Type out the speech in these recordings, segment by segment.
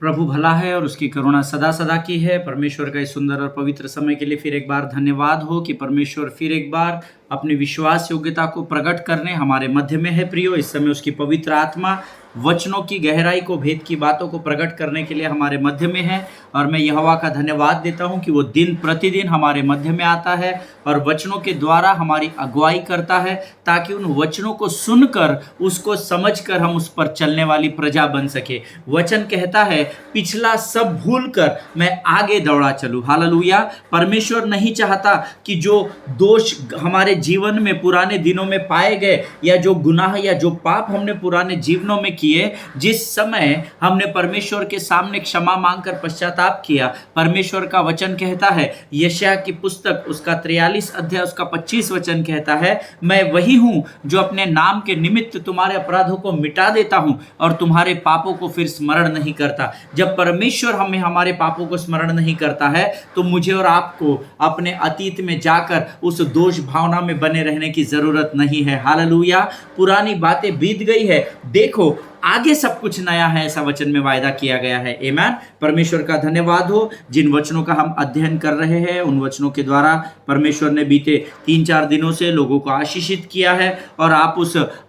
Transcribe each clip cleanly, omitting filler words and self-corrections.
प्रभु भला है और उसकी करुणा सदा सदा की है। परमेश्वर का इस सुंदर और पवित्र समय के लिए फिर एक बार धन्यवाद हो कि परमेश्वर फिर एक बार अपनी विश्वास योग्यता को प्रकट करने हमारे मध्य में है। प्रियो, इस समय उसकी पवित्र आत्मा वचनों की गहराई को, भेद की बातों को प्रकट करने के लिए हमारे मध्य में है। और मैं यहोवा का धन्यवाद देता हूं कि वो दिन प्रतिदिन हमारे मध्य में आता है और वचनों के द्वारा हमारी अगुवाई करता है, ताकि उन वचनों को सुनकर, उसको समझकर हम उस पर चलने वाली प्रजा बन सके। वचन कहता है, पिछला सब भूलकर मैं आगे दौड़ा चलूं। हालेलुया। परमेश्वर नहीं चाहता कि जो दोष हमारे जीवन में पुराने दिनों में पाए गए, या जो गुनाह या जो पाप हमने पुराने जीवनों में किए, जिस समय हमने परमेश्वर के सामने क्षमा मांगकर पश्चाताप किया, परमेश्वर का वचन कहता है, यशायाह की पुस्तक उसका 43 अध्याय उसका 25 वचन कहता है, मैं वही हूं जो अपने नाम के निमित्त तुम्हारे अपराधों को मिटा देता हूं और तुम्हारे पापों को फिर स्मरण नहीं करता। जब परमेश्वर हमें हमारे पापों को स्मरण नहीं करता है, तो मुझे और आपको अपने अतीत में जाकर उस दोष भावना में बने रहने की जरूरत नहीं है। हालेलुया। पुरानी बातें बीत गई है, देखो आगे सब कुछ नया है, ऐसा वचन में वायदा किया गया है। आमीन। परमेश्वर का धन्यवाद हो। जिन वचनों का हम अध्ययन कर रहे हैं, उन वचनों के द्वारा परमेश्वर ने बीते 3-4 दिनों से लोगों को आशीषित किया है, और आप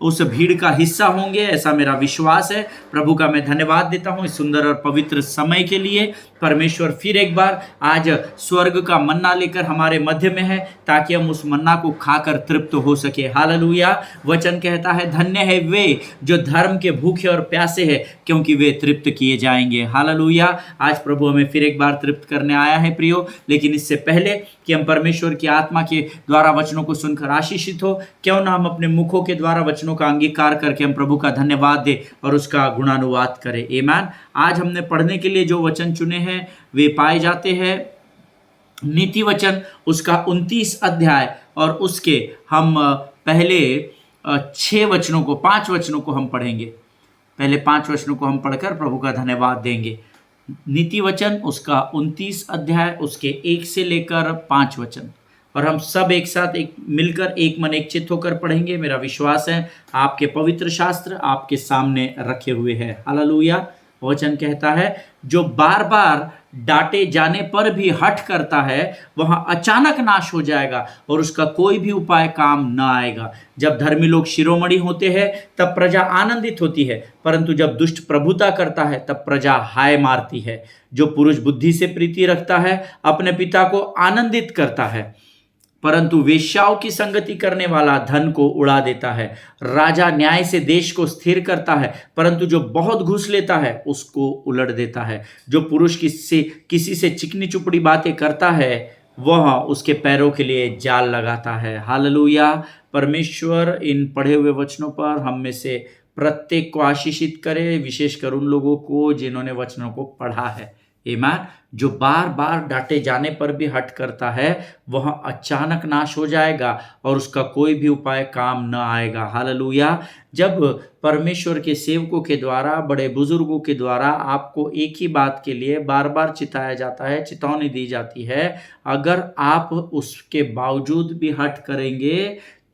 उस भीड़ का हिस्सा होंगे, ऐसा मेरा विश्वास है। प्रभु का मैं धन्यवाद देता हूं इस सुंदर और पवित्र समय के लिए। परमेश्वर फिर एक बार आज स्वर्ग का मन्ना लेकर हमारे मध्य में है, ताकि हम उस मन्ना को खाकर तृप्त हो सके। हालेलुया। वचन कहता है, धन्य है वे जो धर्म के भूखे और प्यासे हैं, क्योंकि वे तृप्त किए जाएंगे। हालेलुया। आज प्रभु हमें फिर एक बार तृप्त करने आया है प्रियो। लेकिन इससे पहले कि हम परमेश्वर की आत्मा के द्वारा वचनों को सुनकर आशीषित हो, क्यों ना हम अपने मुखों के द्वारा वचनों का अंगीकार करके हम प्रभु का धन्यवाद दे और उसका गुणानुवाद करें। आमीन। आज हमने पढ़ने के लिए जो वचन चुने हैं वे पाए जाते हैं नीति वचन उसका 29 अध्याय, और उसके हम पहले 5 वचनों को हम पढ़ेंगे। पहले 5 वचनों को हम पढ़कर प्रभु का धन्यवाद देंगे। नीति वचन उसका 29 अध्याय उसके 1 से लेकर 5 वचन, और हम सब एक साथ मिलकर एक मन एक चित्त होकर पढ़ेंगे। मेरा विश्वास है आपके पवित्र शास्त्र आपके सामने रखे हुए हैं। हालेलुया। वचन कहता है, जो बार बार डांटे जाने पर भी हठ करता है, वह अचानक नाश हो जाएगा और उसका कोई भी उपाय काम न आएगा। जब धर्मी लोग शिरोमणि होते हैं तब प्रजा आनंदित होती है, परंतु जब दुष्ट प्रभुता करता है तब प्रजा हाय मारती है। जो पुरुष बुद्धि से प्रीति रखता है अपने पिता को आनंदित करता है, परंतु वेश्याओं की संगति करने वाला धन को उड़ा देता है। राजा न्याय से देश को स्थिर करता है, परंतु जो बहुत घूस लेता है उसको उलट देता है। जो पुरुष किसी से चिकनी चुपड़ी बातें करता है, वह उसके पैरों के लिए जाल लगाता है। हालेलुया। परमेश्वर इन पढ़े हुए वचनों पर हम में से प्रत्येक को आशीषित करे, विशेषकर उन लोगों को जिन्होंने वचनों को पढ़ा है। आमीन। जो बार बार डांटे जाने पर भी हट करता है, वह अचानक नाश हो जाएगा और उसका कोई भी उपाय काम न आएगा। हालेलुया। जब परमेश्वर के सेवकों के द्वारा, बड़े बुजुर्गों के द्वारा आपको एक ही बात के लिए बार बार चिताया जाता है, चेतावनी दी जाती है, अगर आप उसके बावजूद भी हट करेंगे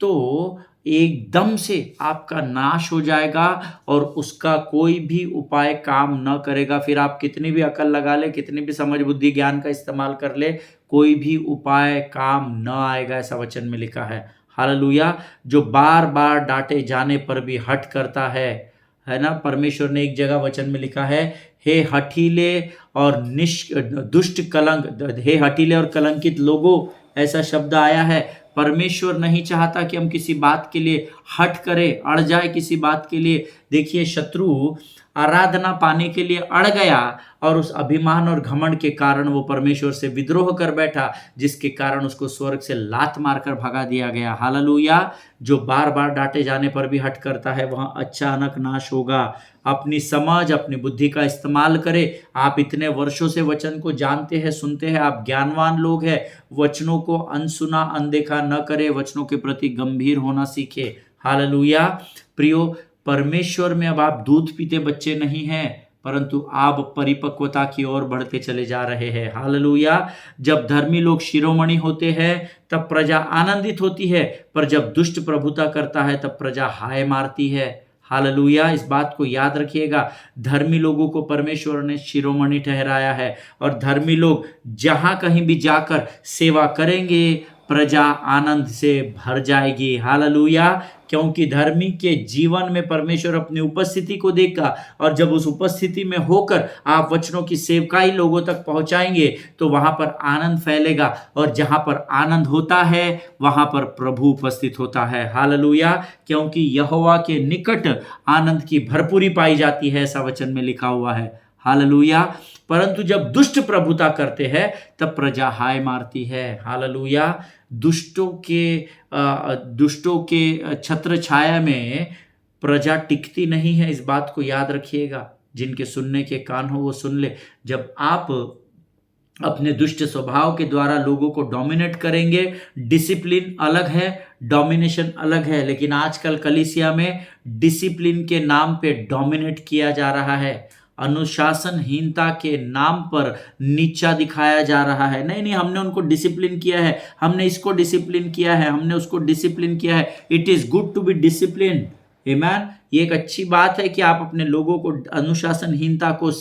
तो एकदम से आपका नाश हो जाएगा और उसका कोई भी उपाय काम न करेगा। फिर आप कितनी भी अकल लगा ले, कितनी भी समझ बुद्धि ज्ञान का इस्तेमाल कर ले, कोई भी उपाय काम न आएगा, ऐसा वचन में लिखा है। हालेलुया। जो बार बार डांटे जाने पर भी हट करता है ना। परमेश्वर ने एक जगह वचन में लिखा है, हे हठीले और हे हठीले और कलंकित लोगों, ऐसा शब्द आया है। परमेश्वर नहीं चाहता कि हम किसी बात के लिए हट करें, अड़ जाए किसी बात के लिए। देखिए, शत्रु आराधना पाने के लिए अड़ गया और उस अभिमान और घमंड के कारण वो परमेश्वर से विद्रोह कर बैठा, जिसके कारण उसको स्वर्ग से लात मारकर भगा दिया गया। हालेलुया। जो बार बार डांटे जाने पर भी हट करता है, वह अचानक नाश होगा। अपनी समझ, अपनी बुद्धि का इस्तेमाल करें। आप इतने वर्षों से वचन को जानते हैं, सुनते हैं, आप ज्ञानवान लोग हैं। वचनों को अनसुना अनदेखा न करें, वचनों के प्रति गंभीर होना सीखे। हालेलुया। प्रियो, परमेश्वर में अब आप दूध पीते बच्चे नहीं हैं, परंतु आप परिपक्वता की ओर बढ़ते चले जा रहे हैं। हालेलुया। जब धर्मी लोग शिरोमणि होते हैं तब प्रजा आनंदित होती है, पर जब दुष्ट प्रभुता करता है तब प्रजा हाय मारती है। हालेलुया, इस बात को याद रखिएगा। धर्मी लोगों को परमेश्वर ने शिरोमणि ठहराया है और धर्मी लोग जहां कहीं भी जाकर सेवा करेंगे, प्रजा आनंद से भर जाएगी। हालेलुया, क्योंकि धर्मी के जीवन में परमेश्वर अपनी उपस्थिति को देगा और जब उस उपस्थिति में होकर आप वचनों की सेवकाई लोगों तक पहुंचाएंगे तो वहां पर आनंद फैलेगा और जहां पर आनंद होता है वहां पर प्रभु उपस्थित होता है। हालेलुया, क्योंकि यहोवा के निकट आनंद की भरपूरी पाई जाती है, ऐसा वचन में लिखा हुआ है। हालेलुया, परंतु जब दुष्ट प्रभुता करते हैं तब प्रजा हाय मारती है। हालेलुया, दुष्टों के छत्र छाया में प्रजा टिकती नहीं है, इस बात को याद रखिएगा। जिनके सुनने के कान हो वो सुन ले। जब आप अपने दुष्ट स्वभाव के द्वारा लोगों को डोमिनेट करेंगे, डिसिप्लिन अलग है, डोमिनेशन अलग है, लेकिन आजकल कलीसिया में डिसिप्लिन के नाम पे डोमिनेट किया जा रहा है, अनुशासनहीनता के नाम पर नीचा दिखाया जा रहा है। नहीं, हमने उनको डिसिप्लिन किया है, हमने इसको डिसिप्लिन किया है, हमने उसको डिसिप्लिन किया है। It is good to be discipline. आमीन। ये एक अच्छी बात है कि आप अपने लोगों को अनुशासनहीनता को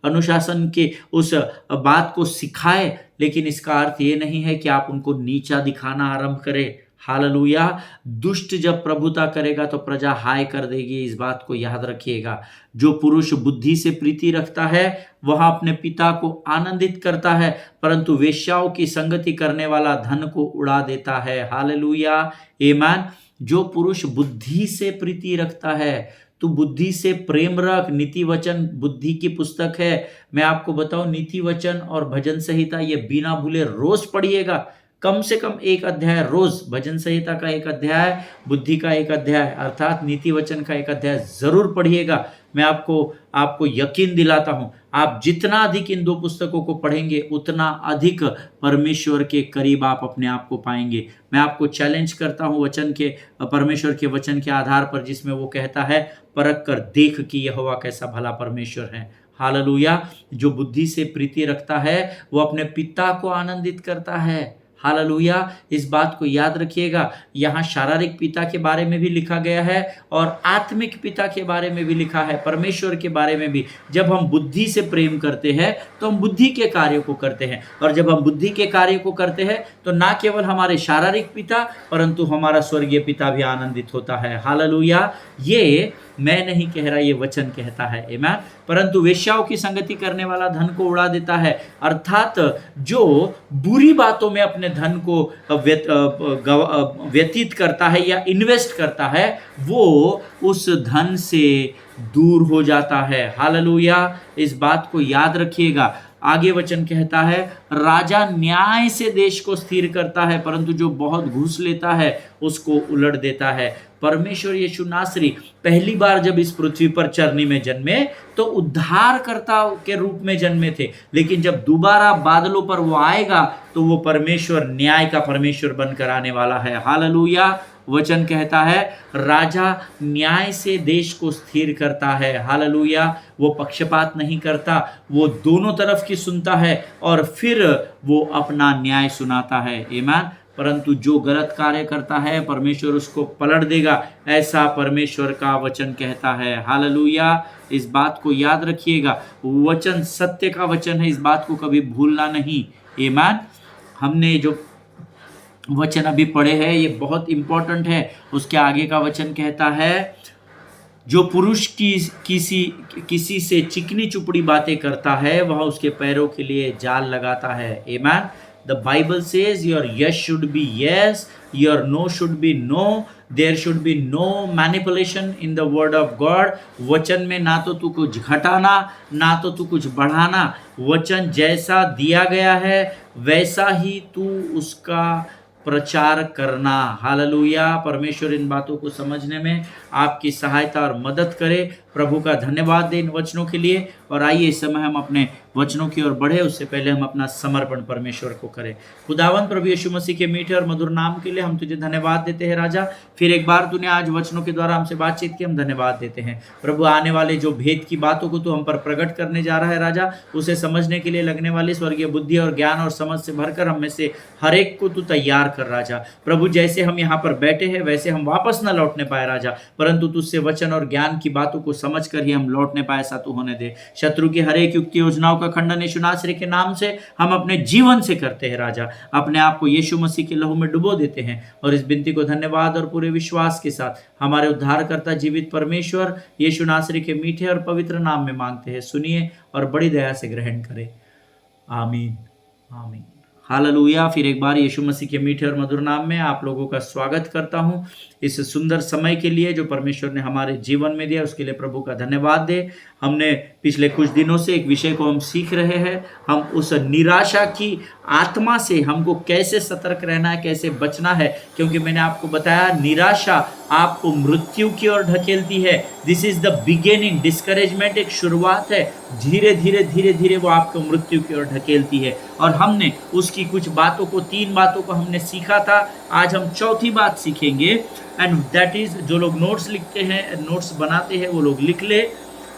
अनुशासन के उस बात को सिखाएं, लेकिन इसका अर्थ ये नहीं है कि आप उनको नीचा दिखाना आरंभ करें। हालेलुया, दुष्ट जब प्रभुता करेगा तो प्रजा हाय कर देगी, इस बात को याद रखिएगा। जो पुरुष बुद्धि से प्रीति रखता है वह अपने पिता को आनंदित करता है, परंतु वेश्याओं की संगति करने वाला धन को उड़ा देता है। हालेलुया, आमीन। जो पुरुष बुद्धि से प्रीति रखता है, तू बुद्धि से प्रेम रख। नीति वचन बुद्धि की पुस्तक है। मैं आपको बताऊं, नीति वचन और भजन संहिता ये बिना भूले रोज पढ़िएगा, कम से कम एक अध्याय रोज। भजन संहिता का एक अध्याय, बुद्धि का एक अध्याय, अर्थात नीति वचन का एक अध्याय जरूर पढ़िएगा। मैं आपको यकीन दिलाता हूं, आप जितना अधिक इन दो पुस्तकों को पढ़ेंगे उतना अधिक परमेश्वर के करीब आप अपने आप को पाएंगे। मैं आपको चैलेंज करता हूं परमेश्वर के वचन के आधार पर, जिसमें वो कहता है परख कर देख कि यहोवा कैसा भला परमेश्वर है। हालेलुया, जो बुद्धि से प्रीति रखता है वो अपने पिता को आनंदित करता है। हालेलुया, इस बात को याद रखिएगा। यहाँ शारीरिक पिता के बारे में भी लिखा गया है और आत्मिक पिता के बारे में भी लिखा है, परमेश्वर के बारे में भी। जब हम बुद्धि से प्रेम करते हैं तो हम बुद्धि के कार्यों को करते हैं, और जब हम बुद्धि के कार्य को करते हैं तो ना केवल हमारे शारीरिक पिता परंतु हमारा स्वर्गीय पिता भी आनंदित होता है। हालेलुया, ये मैं नहीं कह रहा, ये वचन कहता है। आमीन। परंतु वेश्याओं की संगति करने वाला धन को उड़ा देता है, अर्थात जो बुरी बातों में अपने धन को व्यतीत करता है या इन्वेस्ट करता है, वो उस धन से दूर हो जाता है। हालेलुया, इस बात को याद रखिएगा। आगे वचन कहता है, राजा न्याय से देश को स्थिर करता है, परंतु जो बहुत घूस लेता है उसको उलट देता है। परमेश्वर यीशु नासरी पहली बार जब इस पृथ्वी पर चरनी में जन्मे तो उद्धारकर्ता के रूप में जन्मे थे, लेकिन जब दोबारा बादलों पर वो आएगा तो वो परमेश्वर, न्याय का परमेश्वर बनकर आने वाला है। हालेलुया, वचन कहता है राजा न्याय से देश को स्थिर करता है। हालेलुया, वो पक्षपात नहीं करता, वो दोनों तरफ की सुनता है और फिर वो अपना न्याय सुनाता है। आमीन। परंतु जो गलत कार्य करता है परमेश्वर उसको पलट देगा, ऐसा परमेश्वर का वचन कहता है। हालेलुया, इस बात को याद रखिएगा। वचन सत्य का वचन है, इस बात को कभी भूलना नहीं। आमीन। हमने जो वचन अभी पढ़े हैं ये बहुत इंपॉर्टेंट है। उसके आगे का वचन कहता है, जो पुरुष किसी से चिकनी चुपड़ी बातें करता है वह उसके पैरों के लिए जाल लगाता है। आमीन। The Bible says your yes should be yes, your no should be no. There should be no manipulation in the word of God. वचन में ना तो तू कुछ घटाना ना तो तू कुछ बढ़ाना। वचन जैसा दिया गया है वैसा ही तू उसका प्रचार करना। हालेलुया, परमेश्वर इन बातों को समझने में आपकी सहायता और मदद करे। प्रभु का धन्यवाद दें इन वचनों के लिए। और आइए इस समय हम अपने वचनों की ओर बढ़े, उससे पहले हम अपना समर्पण परमेश्वर को करें। खुदावंद प्रभु यीशु मसीह के मीठे और मधुर नाम के लिए हम तुझे धन्यवाद देते हैं राजा। फिर एक बार तूने आज वचनों के द्वारा हमसे बातचीत की, हम धन्यवाद देते हैं प्रभु। आने वाले जो भेद की बातों को तू हम पर प्रकट करने जा रहा है राजा, उसे समझने के लिए लगने वाली स्वर्गीय बुद्धि और ज्ञान और समझ से भरकर हम में से हर एक को तू तैयार कर राजा। प्रभु जैसे हम यहाँ पर बैठे हैं वैसे हम वापस न लौटने पाए राजा, परंतु तुझसे वचन और ज्ञान की बातों को समझ कर ही हम लौटने पाए, ऐसा तू होने दे। शत्रु की हर एक युक्ति योजनाओं का खंडन यीशु नासरी के नाम से हम अपने जीवन से करते हैं राजा। अपने आप को यीशु मसीह के लहू में डुबो देते हैं और इस विनती को धन्यवाद और पूरे विश्वास के साथ हमारे उद्धारकर्ता जीवित परमेश्वर यीशु नासरी के मीठे और पवित्र नाम में मांगते हैं। सुनिए और बड़ी दया से ग्रहण करें। आमीन आमीन हालेलुया। फिर एक बार यीशु मसीह के मीठे और मधुर नाम में आप लोगों का स्वागत करता हूं इस सुंदर समय के लिए जो परमेश्वर ने हमारे जीवन में दिया, उसके लिए प्रभु का धन्यवाद दे। हमने पिछले कुछ दिनों से एक विषय को हम सीख रहे हैं, हम उस निराशा की आत्मा से हमको कैसे सतर्क रहना है, कैसे बचना है, क्योंकि मैंने आपको बताया निराशा आपको मृत्यु की ओर ढकेलती है। This is the beginning. Discouragement एक शुरुआत है, धीरे धीरे धीरे धीरे वो आपको मृत्यु की ओर ढकेलती है। और हमने उसकी कुछ बातों को, 3 बातों को हमने सीखा था। आज हम चौथी बात सीखेंगे, एंड दैट इज, जो लोग नोट्स लिखते हैं, नोट्स बनाते हैं, वो लोग लिख ले।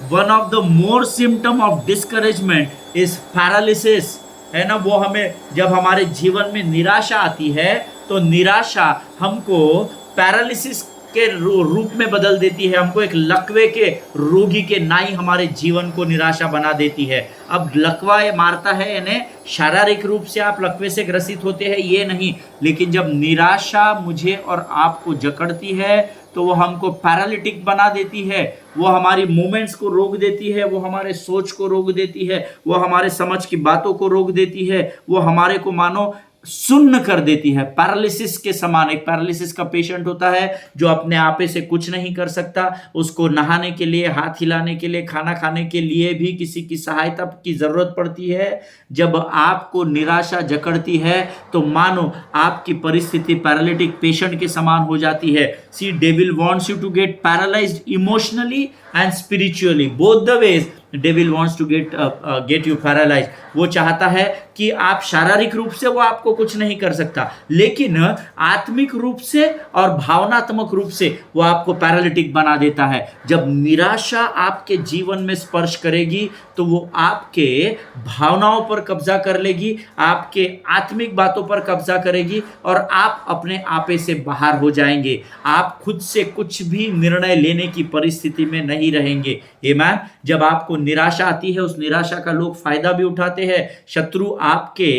One of the more symptom of discouragement is paralysis, है ना। वो हमें, जब हमारे जीवन में निराशा आती है तो निराशा हमको पैरालिसिस के रूप में बदल देती है, हमको एक लकवे के रोगी के नाई हमारे जीवन को निराशा बना देती है। अब लकवा मारता है, यानी शारीरिक रूप से आप लकवे से ग्रसित होते हैं ये नहीं, लेकिन जब निराशा मुझे और आपको जकड़ती है तो वो हमको पैरालिटिक बना देती है, वो हमारी मूवमेंट्स को रोक देती है, वो हमारे सोच को रोक देती है, वो हमारे समझ की बातों को रोक देती है, वो हमारे को मानो सुन्न कर देती है। पैरालिसिस के समान एक पैरालिसिस का पेशेंट होता है जो अपने आपे से कुछ नहीं कर सकता, उसको नहाने के लिए, हाथ हिलाने के लिए, खाना खाने के लिए भी किसी की सहायता की जरूरत पड़ती है। जब आपको निराशा जकड़ती है तो मानो आपकी परिस्थिति पैरालिटिक पेशेंट के समान हो जाती है। See devil wants you to get paralysed emotionally and spiritually, both the ways devil wants to get you paralysed. वो चाहता है कि आप शारीरिक रूप से, वो आपको कुछ नहीं कर सकता, लेकिन आत्मिक रूप से और भावनात्मक रूप से वो आपको पैरालिटिक बना देता है। जब निराशा आपके जीवन में स्पर्श करेगी तो वो आपके भावनाओं पर कब्जा कर लेगी, आपके आत्मिक बातों पर कब्जा करेगी और आप अपने आपे से बाहर हो जाएंगे। आप खुद से कुछ भी निर्णय लेने की परिस्थिति में नहीं रहेंगे। आमीन। जब आपको निराशा आती है, उस निराशा का लोग फायदा भी उठाते हैं। शत्रु आपके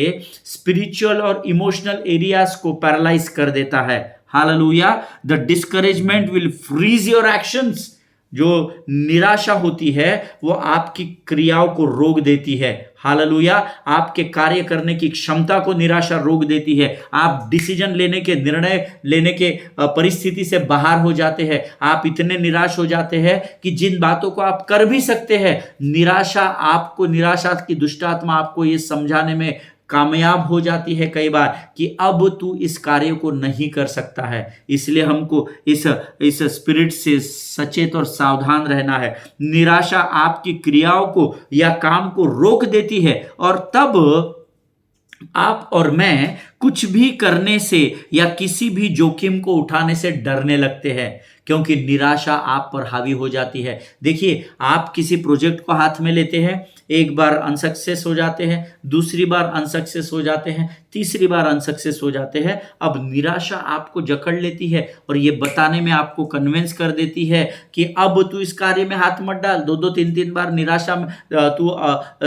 स्पिरिचुअल और इमोशनल एरियाज को पैरालाइज कर देता है। Hallelujah. The discouragement will freeze your actions. जो निराशा होती है वो आपकी क्रियाओं को रोक देती है। हालेलुया। आपके कार्य करने की क्षमता को निराशा रोक देती है। आप डिसीजन लेने के, निर्णय लेने के परिस्थिति से बाहर हो जाते हैं। आप इतने निराश हो जाते हैं कि जिन बातों को आप कर भी सकते हैं, निराशा आपको, निराशा की दुष्ट आत्मा आपको ये समझाने में कामयाब हो जाती है कई बार कि अब तू इस कार्य को नहीं कर सकता है। इसलिए हमको इस स्पिरिट से सचेत और सावधान रहना है। निराशा आपकी क्रियाओं को या काम को रोक देती है और तब आप और मैं कुछ भी करने से या किसी भी जोखिम को उठाने से डरने लगते हैं, क्योंकि निराशा आप पर हावी हो जाती है। देखिए, आप किसी प्रोजेक्ट को हाथ में लेते हैं, एक बार अनसक्सेस हो जाते हैं, दूसरी बार अनसक्सेस हो जाते हैं, तीसरी बार अनसक्सेस हो जाते हैं। अब निराशा आपको जकड़ लेती है और ये बताने में आपको कन्विंस कर देती है कि अब तू इस कार्य में हाथ मत डाल। 2-2, 3-3 बार निराशा में तू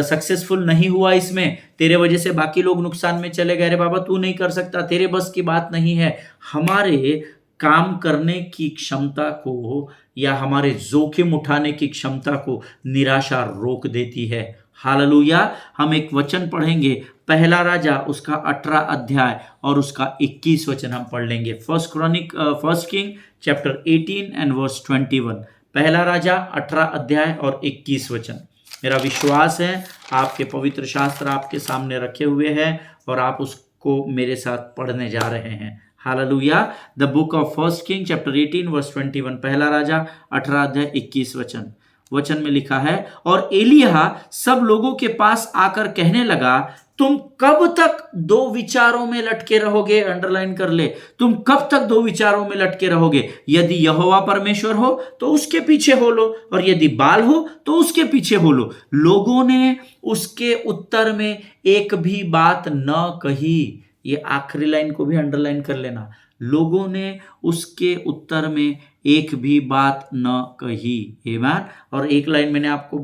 सक्सेसफुल नहीं हुआ, इसमें तेरे वजह से बाकी लोग नुकसान में चले गए, रे बाबा तू नहीं कर सकता, तेरे बस की बात नहीं है। हमारे काम करने की क्षमता को या हमारे जोखिम उठाने की क्षमता को निराशा रोक देती है। हालेलुया। हम एक वचन पढ़ेंगे, पहला राजा उसका 18 अध्याय और उसका 21 वचन हम पढ़ लेंगे। First king chapter 18 and verse 21। पहला राजा 18 अध्याय और 21 वचन। मेरा विश्वास है आपके पवित्र शास्त्र आपके सामने रखे हुए हैं और आप उसको मेरे साथ पढ़ने जा रहे हैं। Hallelujah. The book of first king chapter 18 verse 21। पहला राजा 18 अध्याय 21 वचन। वचन में लिखा है, और एलिय्याह सब लोगों के पास आकर कहने लगा, तुम कब तक दो विचारों में लटके रहोगे? अंडरलाइन कर ले, तुम कब तक दो विचारों में लटके रहोगे? यदि यहोवा परमेश्वर हो तो उसके पीछे हो लो, और यदि बाल हो तो उसके पीछे हो लो। लोगों ने उसके उत्तर में एक भी बात न कही। ये आखिरी लाइन को भी अंडरलाइन कर लेना। लोगों ने उसके उत्तर में एक भी बात न कही। आमीन। और एक लाइन मैंने आपको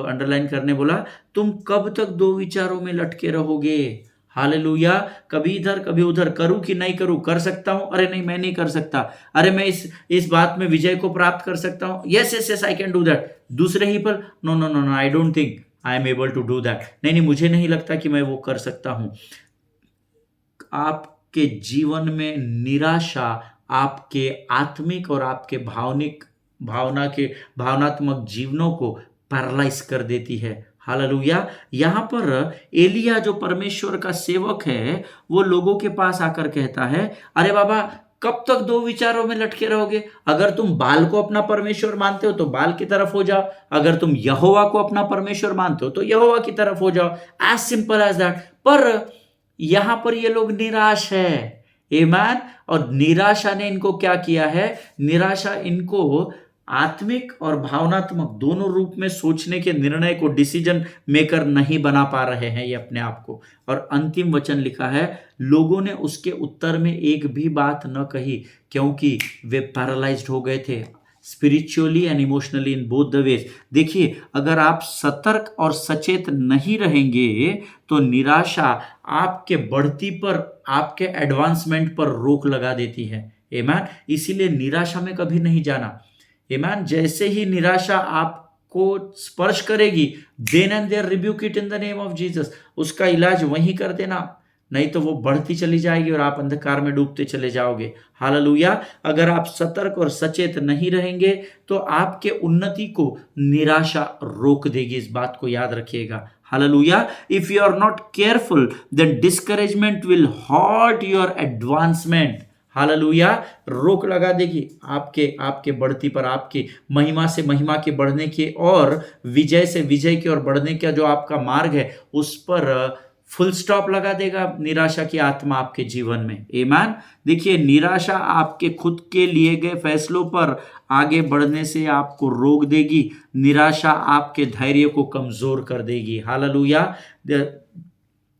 अंडरलाइन करने बोला, तुम कब तक दो विचारों में लटके रहोगे? हालेलुया। कभी इधर कभी उधर, करूं कि नहीं करूं, कर सकता हूं, अरे नहीं मैं नहीं कर सकता, अरे मैं इस बात में विजय को प्राप्त कर सकता हूं, yes yes yes I can do that. दूसरे ही पर no no no no, I don't think I am able to do that. नहीं नहीं, मुझे नहीं लगता कि मैं वो कर सकता हूं। आपके जीवन में निराशा आपके आत्मिक और आपके भावनात्मक जीवनों को पैरालाइज कर देती है। हालेलुया। यहां पर एलिय्याह जो परमेश्वर का सेवक है, वो लोगों के पास आकर कहता है, अरे बाबा कब तक दो विचारों में लटके रहोगे? अगर तुम बाल को अपना परमेश्वर मानते हो तो बाल की तरफ हो जाओ, अगर तुम यहोवा को अपना परमेश्वर मानते हो तो यहोवा की तरफ हो जाओ। As simple as that. पर यहां पर ये लोग निराश है। आमीन। और निराशा ने इनको क्या किया है? निराशा इनको आत्मिक और भावनात्मक दोनों रूप में सोचने के निर्णय को, डिसीजन मेकर नहीं बना पा रहे हैं ये अपने आप को। और अंतिम वचन लिखा है, लोगों ने उसके उत्तर में एक भी बात न कही, क्योंकि वे पैरालाइज्ड हो गए थे, spiritually and emotionally, in both the veg. देखिए, अगर आप सतर्क और सचेत नहीं रहेंगे तो निराशा आपके बढ़ती पर, आपके एडवांसमेंट पर रोक लगा देती है। आमीन। इसीलिए निराशा में कभी नहीं जाना। आमीन। जैसे ही निराशा आपको स्पर्श करेगी, then and there rebuke it in the name of Jesus. उसका इलाज वहीं कर देना, नहीं तो वो बढ़ती चली जाएगी और आप अंधकार में डूबते चले जाओगे। हालेलुया। अगर आप सतर्क और सचेत नहीं रहेंगे तो आपके उन्नति को निराशा रोक देगी। इस बात को याद रखिएगा। Hallelujah. If you are not careful then discouragement will halt your advancement. Hallelujah. रोक लगा देगी आपके बढ़ती पर, आपकी महिमा से महिमा के बढ़ने की और विजय से विजय की ओर बढ़ने का जो आपका मार्ग है, उस पर फुल स्टॉप लगा देगा निराशा की आत्मा आपके जीवन में। आमीन। देखिए, निराशा आपके खुद के लिए गए फैसलों पर आगे बढ़ने से आपको रोक देगी। निराशा आपके धैर्य को कमजोर कर देगी। हालेलुया।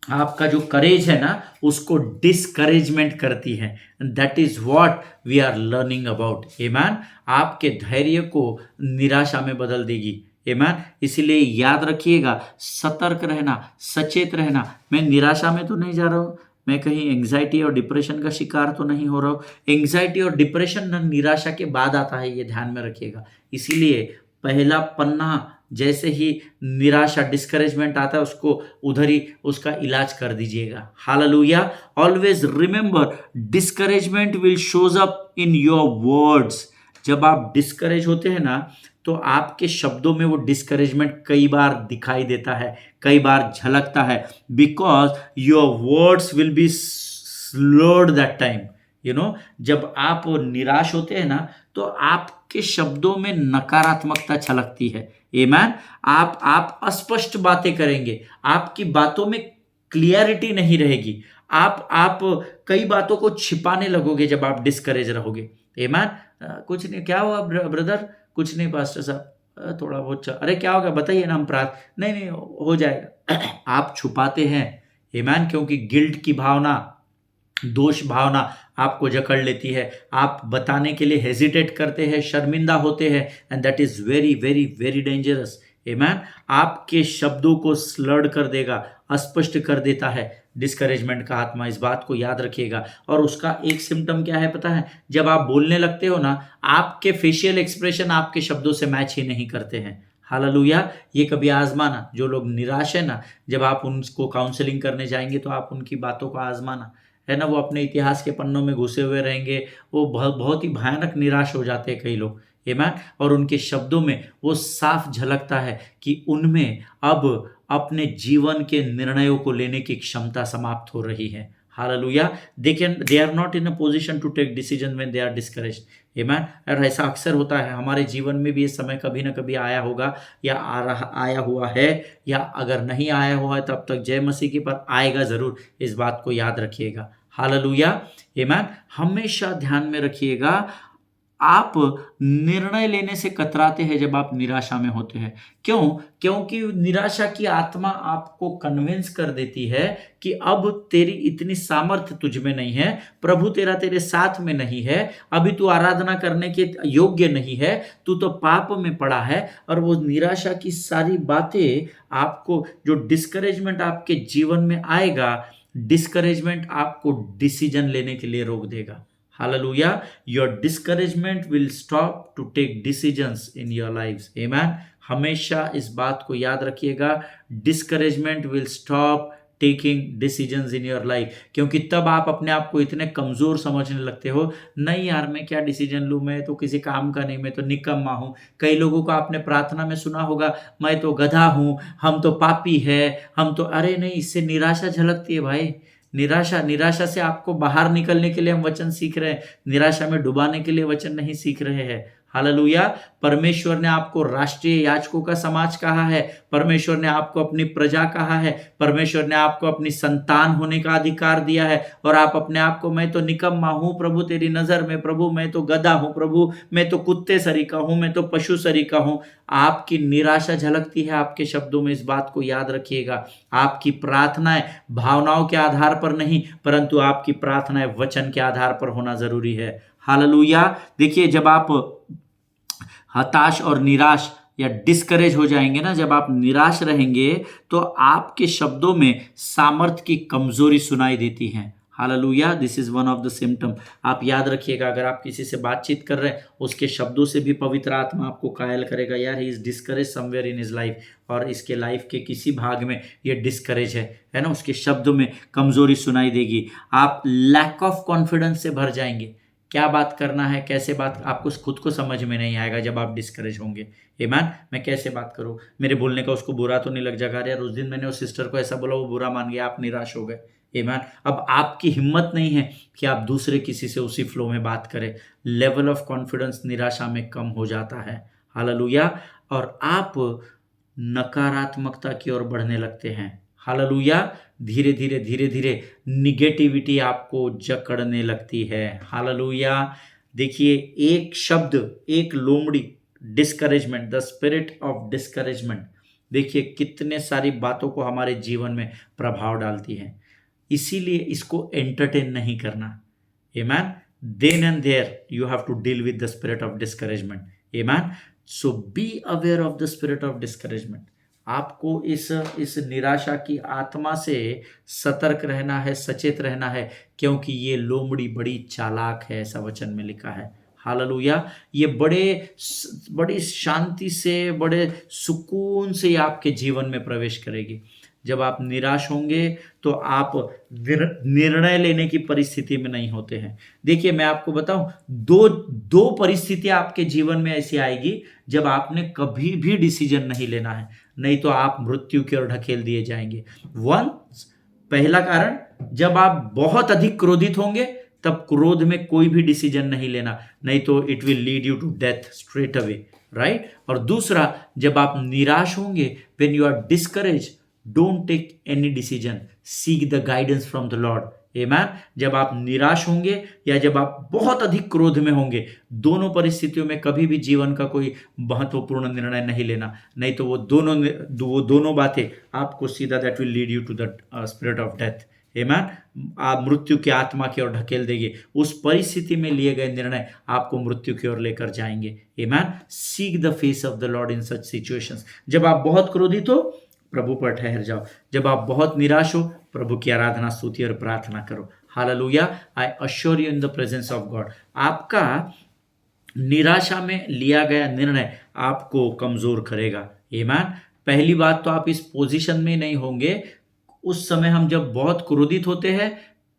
आपका जो करेज है ना, उसको डिस्करेजमेंट करती है। That is what we are learning about. आमीन। आपके धैर्य को निराशा में बदल देगी। आमीन। इसीलिए याद रखिएगा, सतर्क रहना, सचेत रहना। मैं निराशा में तो नहीं जा रहा हूं, मैं कहीं एंग्जाइटी और डिप्रेशन का शिकार तो नहीं हो रहा हूं। एंग्जाइटी और डिप्रेशन ना निराशा के बाद आता है, ये ध्यान में रखिएगा। इसीलिए पहला पन्ना, जैसे ही निराशा, डिस्करेजमेंट आता है, उसको उधर ही उसका इलाज कर दीजिएगा। Hallelujah. Always remember, discouragement will shows up in your words. जब आप डिस्करेज होते हैं ना, तो आपके शब्दों में वो डिस्करेजमेंट कई बार दिखाई देता है, कई बार झलकता है, because your words will be slowed that time. जब आप निराश होते हैं ना, तो आपके शब्दों में नकारात्मकता छलकती है। आमीन। आप अस्पष्ट बातें करेंगे, आपकी बातों में क्लियरिटी नहीं रहेगी, आप कई बातों को छिपाने लगोगे जब आप डिस्करेज रहोगे। आमीन। कुछ नहीं, क्या हुआ ब्रदर? कुछ नहीं पास्टर साहब, थोड़ा बहुत अरे क्या होगा बताइए ना, हम नहीं नहीं हो जाएगा। आप छुपाते हैं। आमीन। क्योंकि गिल्ट की भावना, दोष भावना आपको जकड़ लेती है, आप बताने के लिए हेजिटेट करते हैं, शर्मिंदा होते हैं, and that is very very very dangerous. आमीन। आपके शब्दों को स्लर्ड कर देगा, अस्पष्ट कर देता है डिस्करेजमेंट का आत्मा। इस बात को याद रखिएगा। और उसका एक सिम्टम क्या है पता है? जब आप बोलने लगते हो ना, आपके फेशियल एक्सप्रेशन आपके शब्दों से मैच ही नहीं करते हैं। हालेलुया। ये कभी आजमाना, जो लोग निराश है ना, जब आप उनको काउंसलिंग करने जाएंगे तो आप उनकी बातों को आजमाना, है ना। वो अपने इतिहास के पन्नों में घुसे हुए रहेंगे, वो बहुत ही भयानक निराश हो जाते हैं कई लोग। आमीन। और उनके शब्दों में वो साफ झलकता है कि उनमें अब अपने जीवन के निर्णयों को लेने की क्षमता समाप्त हो रही है। Hallelujah. They are not in a position to take decision when they are discouraged. Amen. और ऐसा अक्सर होता है, हमारे जीवन में भी ये समय कभी ना कभी आया होगा, या आया हुआ है, या अगर नहीं आया हुआ है तब तक जय मसीह की, पर आएगा जरूर, इस बात को याद रखिएगा। हालेलुया। आमेन। हमेशा ध्यान में रखिएगा, आप निर्णय लेने से कतराते हैं जब आप निराशा में होते हैं। क्यों? क्योंकि निराशा की आत्मा आपको कन्विंस कर देती है कि अब तेरी इतनी सामर्थ्य तुझ में नहीं है, प्रभु तेरे साथ में नहीं है, अभी तू आराधना करने के योग्य नहीं है, तू तो पाप में पड़ा है। और वो निराशा की सारी बातें आपको, जो डिस्करेजमेंट आपके जीवन में आएगा, डिस्करेजमेंट आपको डिसीजन लेने के लिए रोक देगा। Hallelujah. Your discouragement will stop to take decisions in your lives. Amen. हमेशा इस बात को याद रखिएगा, discouragement will stop taking decisions in your life. क्योंकि तब आप अपने आप को इतने कमजोर समझने लगते हो, नहीं यार मैं क्या डिसीजन लूं, मैं तो किसी काम का नहीं, मैं तो निकम्मा हूं। कई लोगों को आपने प्रार्थना में सुना होगा, मैं तो गधा हूं, हम तो पापी है, हम तो, अरे नहीं, इससे निराशा झलकती है भाई। निराशा से आपको बाहर निकलने के लिए हम वचन सीख रहे हैं, निराशा में डुबाने के लिए वचन नहीं सीख रहे हैं। हालेलुया। परमेश्वर ने आपको राष्ट्रीय याजकों का समाज कहा है, परमेश्वर ने आपको अपनी प्रजा कहा है, परमेश्वर ने आपको अपनी संतान होने का अधिकार दिया है, और आप अपने आप को, मैं तो निकम्मा हूं प्रभु तेरी नजर में, प्रभु मैं तो गधा हूं, प्रभु मैं तो कुत्ते सरीका हूं, मैं तो पशु सरीका हूं। आपकी निराशा झलकती है आपके शब्दों में, इस बात को याद रखिएगा। आपकी प्रार्थनाएं भावनाओं के आधार पर नहीं, परंतु आपकी प्रार्थनाएं वचन के आधार पर होना जरूरी है। हालेलुया। देखिए, जब आप हताश और निराश या डिस्करेज हो जाएंगे ना, जब आप निराश रहेंगे, तो आपके शब्दों में सामर्थ्य की कमजोरी सुनाई देती है। Hallelujah. This is one of the symptom. आप याद रखिएगा, अगर आप किसी से बातचीत कर रहे हैं, उसके शब्दों से भी पवित्र आत्मा आपको कायल करेगा, यार he is discourage somewhere in his life, और इसके लाइफ के किसी भाग में ये डिस्करेज है ना, उसके शब्दों में कमजोरी सुनाई देगी। आप लैक ऑफ कॉन्फिडेंस से भर जाएंगे, क्या बात करना है, कैसे बात, आपको खुद को समझ में नहीं आएगा जब आप डिस्करेज होंगे। आमीन। मैं कैसे बात करूं, मेरे बोलने का उसको बुरा तो नहीं लग जाएगा, यार उस दिन मैंने उस सिस्टर को ऐसा बोला, वो बुरा मान गया, आप निराश हो गए। आमीन। अब आपकी हिम्मत नहीं है कि आप दूसरे किसी से उसी फ्लो में बात करें। लेवल ऑफ कॉन्फिडेंस निराशा में कम हो जाता है। हालेलुया। और आप नकारात्मकता की ओर बढ़ने लगते हैं। हालेलुया। धीरे धीरे निगेटिविटी आपको जकड़ने लगती है। हालेलुया। देखिए, एक शब्द, एक लोमड़ी, discouragement, the spirit of discouragement, देखिए कितने सारी बातों को हमारे जीवन में प्रभाव डालती है। इसीलिए इसको एंटरटेन नहीं करना। आमीन। Then and there you have to deal with the spirit of discouragement. आमीन। So be aware of the spirit of discouragement. आपको इस निराशा की आत्मा से सतर्क रहना है, सचेत रहना है, क्योंकि ये लोमड़ी बड़ी चालाक है, ऐसा वचन में लिखा है। हालेलुया। ये बड़ी शांति से, बड़े सुकून से आपके जीवन में प्रवेश करेगी। जब आप निराश होंगे तो आप निर्णय लेने की परिस्थिति में नहीं होते हैं। देखिए, मैं आपको बताऊं, दो परिस्थितियां आपके जीवन में ऐसी आएगी जब आपने कभी भी डिसीजन नहीं लेना है, नहीं तो आप मृत्यु की ओर ढकेल दिए जाएंगे। पहला कारण, जब आप बहुत अधिक क्रोधित होंगे, तब क्रोध में कोई भी डिसीजन नहीं लेना, नहीं तो it will lead you to death straight away, right. और दूसरा, जब आप निराश होंगे, when you are discourage, don't take any decision, seek the guidance from the Lord. आमीन। जब आप निराश होंगे या जब आप बहुत अधिक क्रोध में होंगे, दोनों परिस्थितियों में कभी भी जीवन का कोई महत्वपूर्ण निर्णय नहीं लेना, नहीं तो वो दोनों बातें आपको सीधा, that will lead you to the spirit of death. आमीन। आप मृत्यु की आत्मा की ओर ढकेल देंगे। उस परिस्थिति में लिए गए निर्णय आपको मृत्यु की ओर लेकर जाएंगे। आमीन। Seek the face of the Lord in such situations. जब आप बहुत क्रोधित हो, प्रभु पर ठहर जाओ। जब आप बहुत निराश हो, प्रभु की आराधना, स्तुति और प्रार्थना करो। Hallelujah. I assure you in the presence of God, आपका निराशा में लिया गया निर्णय आपको कमजोर करेगा। आमीन। पहली बात तो, आप इस पोजीशन में नहीं होंगे। उस समय हम जब बहुत क्रोधित होते हैं,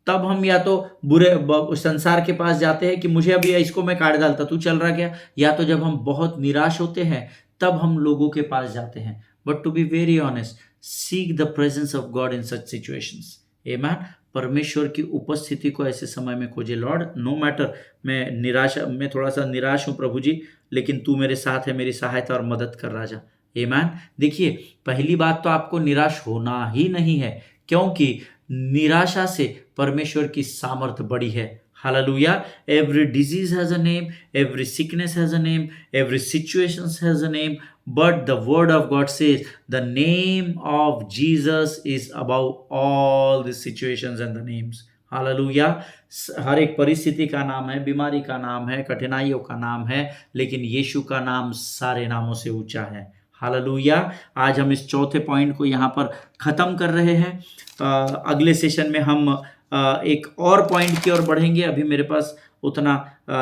तब हम या तो बुरे संसार के पास जाते हैं कि मुझे अभी इसको मैं काट डालता, तू चल रहा क्या, या तो जब हम बहुत निराश होते हैं तब हम लोगों के पास जाते हैं। But to be very honest, seek the presence of God in such situations. Amen. परमेश्वर की उपस्थिति को ऐसे समय में खोजे। लॉर्ड, नो मैटर मैं थोड़ा सा निराश हूँ प्रभु जी, लेकिन तू मेरे साथ है, मेरी सहायता और मदद कर राजा। आमीन। देखिए, पहली बात तो आपको निराश होना ही नहीं है, क्योंकि निराशा से परमेश्वर की सामर्थ बड़ी है। Hallelujah. Every disease has a name, every sickness has a name, every situation has a name, but the word of God says the name of Jesus is above all the situations and the names. Hallelujah. हर एक परिस्थिति का नाम है, बीमारी का नाम है, कठिनाइयों का नाम है, लेकिन यीशु का नाम सारे नामों से ऊंचा है। हालेलुया। आज हम इस चौथे पॉइंट को यहाँ पर ख़त्म कर रहे हैं। अगले सेशन में हम एक और पॉइंट की ओर बढ़ेंगे। अभी मेरे पास उतना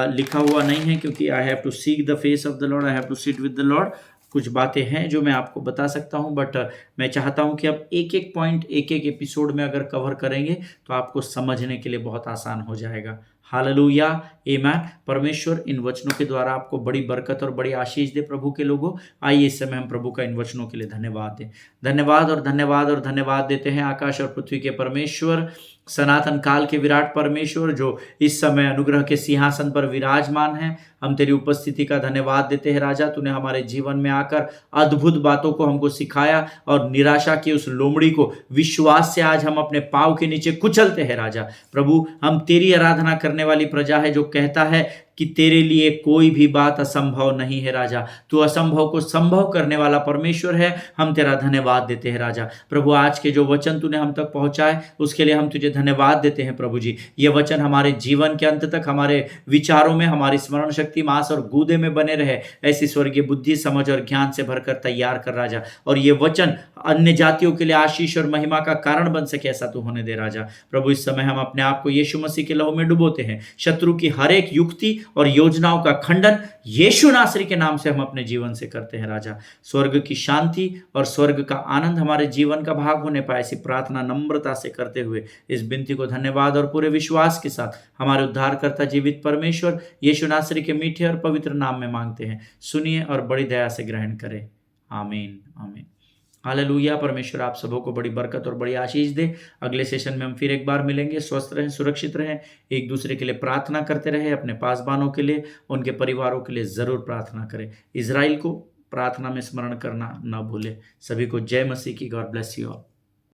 लिखा हुआ नहीं है, क्योंकि I have to seek the face of the Lord, I have to sit with the Lord. कुछ बातें हैं जो मैं आपको बता सकता हूं, बट मैं चाहता हूं कि अब एक एक पॉइंट एक एक एपिसोड में अगर कवर करेंगे तो आपको समझने के लिए बहुत आसान हो जाएगा। हालेलुया, आमीन। परमेश्वर इन वचनों के द्वारा आपको बड़ी बरकत और बड़ी आशीष दे। प्रभु के लोगों, आइए इस समय हम प्रभु का इन वचनों के लिए धन्यवाद दें। धन्यवाद और धन्यवाद और धन्यवाद देते हैं आकाश और पृथ्वी के परमेश्वर, सनातन काल के विराट परमेश्वर, जो इस समय अनुग्रह के सिंहासन पर विराजमान है। हम तेरी उपस्थिति का धन्यवाद देते हैं राजा। तूने हमारे जीवन में आकर अद्भुत बातों को हमको सिखाया, और निराशा की उस लोमड़ी को विश्वास से आज हम अपने पांव के नीचे कुचलते हैं राजा। प्रभु, हम तेरी आराधना करने वाली प्रजा है जो कहता है कि तेरे लिए कोई भी बात असंभव नहीं है राजा। तू असंभव को संभव करने वाला परमेश्वर है। हम तेरा धन्यवाद देते हैं राजा। प्रभु, आज के जो वचन तूने हम तक पहुंचाए उसके लिए हम तुझे धन्यवाद देते हैं प्रभु जी। ये वचन हमारे जीवन के अंत तक हमारे विचारों में, हमारी स्मरण शक्ति, मांस और गूदे में बने रहे। ऐसी स्वर्गीय बुद्धि, समझ और ज्ञान से भरकर तैयार कर राजा, और ये वचन अन्य जातियों के लिए आशीष और महिमा का कारण बन सके, ऐसा तू होने दे राजा। प्रभु, इस समय हम अपने आप को यीशु मसीह के लहू में डुबोते हैं। शत्रु की हर एक युक्ति और योजनाओं का खंडन यीशु नासरी के नाम से हम अपने जीवन से करते हैं राजा। स्वर्ग की शांति और स्वर्ग का आनंद हमारे जीवन का भाग होने पाए, ऐसी प्रार्थना नम्रता से करते हुए इस विनती को धन्यवाद और पूरे विश्वास के साथ हमारे उद्धारकर्ता जीवित परमेश्वर यीशु नासरी के मीठे और पवित्र नाम में मांगते हैं। सुनिए और बड़ी दया से ग्रहण करें। आमीन, आमीन। हालेलुया। परमेश्वर आप सबों को बड़ी बरकत और बड़ी आशीष दे। अगले सेशन में हम फिर एक बार मिलेंगे। स्वस्थ रहें, सुरक्षित रहें, एक दूसरे के लिए प्रार्थना करते रहें। अपने पासबानों के लिए, उनके परिवारों के लिए ज़रूर प्रार्थना करें। इजराइल को प्रार्थना में स्मरण करना न भूलें। सभी को जय मसीह की। God bless you all.